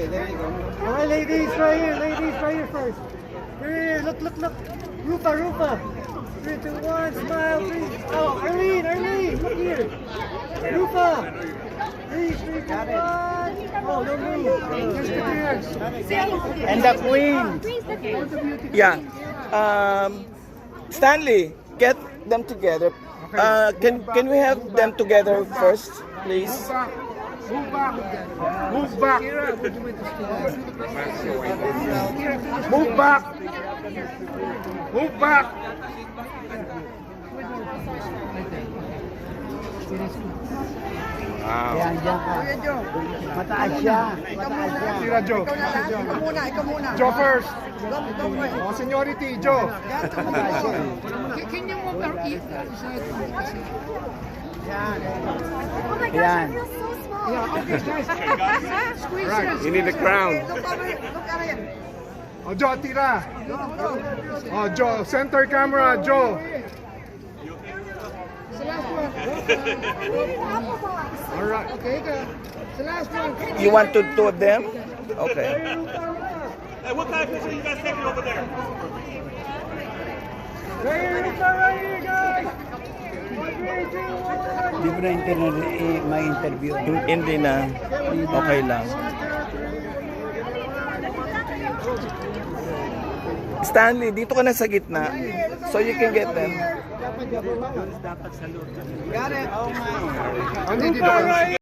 Okay, there you go. All right, ladies, right here. Ladies, right here first. Here, look. Rupa. 3, 2, 1, smile, please. Oh, Arlene, look here. Rupa. 3, 2, 1. Oh, no move. Just the ears. And the queen. Yeah. Stanley, get them together. Can we have them together first, please? Move back. Yan, dyan ka. Mataas siya. Tira, Joe. Ikaw muna. Joe first. Go for it. Oh, seniority, Joe. Mataas siya. Can you move our ears? Oh my gosh, Yan. I feel so small. Yeah, okay, guys. Squeeze Right. your- You need the crown. Look at it. Oh, Joe, tira. Oh, Joe, center camera, Joe. Apple box. All right. Okay, go. It's the last one. You want two of them? Okay. Hey, what kind of picture you guys taking over there? Right here, guys. 1, 3, 2, 1. Di ba na may interview? Hindi na. Okay lang. Stanley, dito ka na sa gitna. So you can get them. Got it. Oh my. Rupa, right